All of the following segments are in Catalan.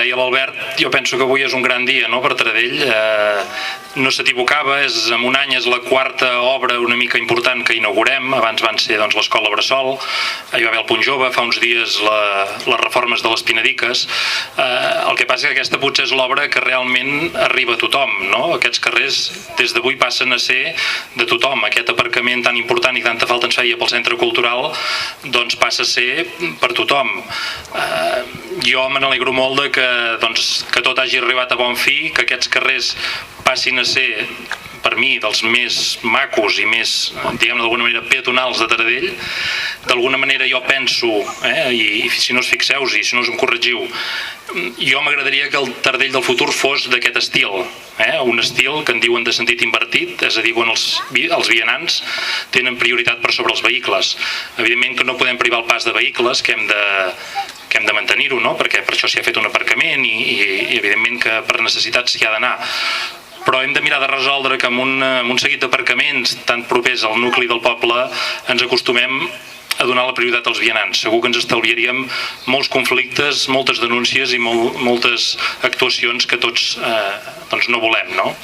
deia l'Albert, jo penso que avui és un gran dia, no?, per Taradell. No s'equivocava, en un any és la quarta obra una mica important que inaugurem. Abans van ser l'Escola Bressol, hi va haver el Punt Jove, fa uns dies les reformes de les Pinediques. El que passa que aquesta potser és l'obra que realment arriba a tothom, no? Aquests carrers des d'avui passen a ser de tothom. Aquest aparcament tan important i tanta falta ens feia pel centre cultural, doncs passa a ser per tothom. Jo me n'alegro molt que tot hagi arribat a bon fi, que aquests carrers passin a ser, per mi, dels més macos i més, diguem-ne d'alguna manera, peatonals de Taradell. D'alguna manera jo penso, i si no us fixeu-hi, si no us em corregiu, jo m'agradaria que el Taradell del futur fos d'aquest estil, un estil que en diuen de sentit invertit, és a dir, on els vianants tenen prioritat per sobre els vehicles. Evidentment que no podem privar el pas de vehicles, que hem de mantenir-ho, no? Perquè per això s'hi ha fet un aparcament i evidentment que per necessitats s'hi ha d'anar. Però hem de mirar de resoldre que amb un seguit d'aparcaments tan propers al nucli del poble ens acostumem a donar la prioritat als vianants. Segur que ens estalviaríem molts conflictes, moltes denúncies i moltes actuacions que tots no volem, no?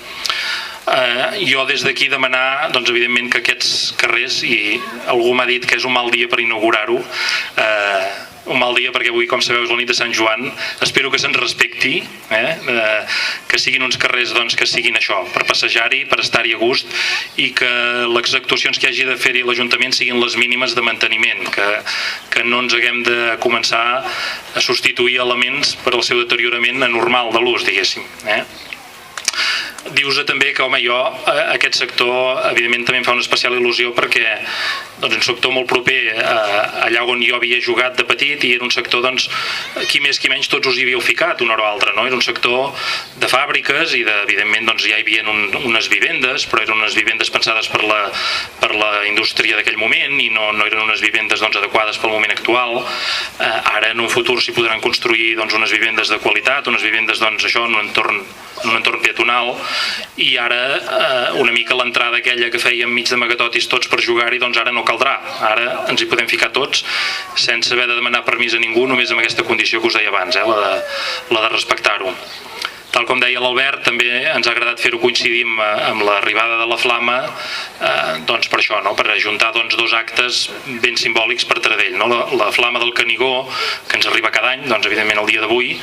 Jo des d'aquí demanar, evidentment, que aquests carrers, i algú m'ha dit que és un mal dia per inaugurar-ho, un mal dia perquè avui, com sabeu, és la nit de Sant Joan. Espero que se'ns respecti, que siguin uns carrers que siguin això, per passejar-hi, per estar-hi a gust, i que les actuacions que hagi de fer-hi l'Ajuntament siguin les mínimes de manteniment, que no ens haguem de començar a substituir elements per al seu deteriorament anormal de l'ús, diguéssim. Dius també que, home, jo, aquest sector, evidentment, també em fa una especial il·lusió perquè és un sector molt proper allà on jo havia jugat de petit i era un sector, qui més qui menys tots us hi havíeu ficat una hora o altra, no? Era un sector de fàbriques i, evidentment, ja hi havia unes vivendes, però eren unes vivendes pensades per la indústria d'aquell moment i no eren unes vivendes adequades pel moment actual. Ara, en un futur, s'hi podran construir unes vivendes de qualitat, unes vivendes, això, en un entorn peatonal, i ara una mica l'entrada aquella que fèiem mig d'amagatotis tots per jugar-hi, ara no caldrà. Ara ens hi podem ficar tots sense haver de demanar permís a ningú, només amb aquesta condició que us deia abans, la de respectar-ho. Tal com deia l'Albert, també ens ha agradat fer-ho coincidir amb l'arribada de la Flama, per això, per ajuntar dos actes ben simbòlics per Taradell. La Flama del Canigó, que ens arriba cada any, evidentment el dia d'avui,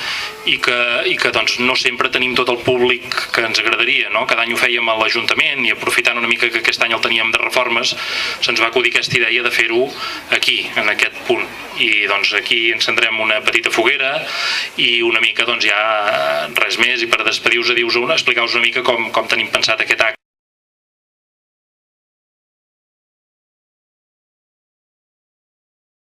i que no sempre tenim tot el públic que ens agradaria. Cada any ho fèiem a l'Ajuntament i aprofitant una mica que aquest any el teníem de reformes, se'ns va acudir aquesta idea de fer-ho aquí, en aquest punt. I aquí encendrem una petita foguera i una mica ja res més, i per despedir-vos, explicar-vos una mica com tenim pensat aquest acte.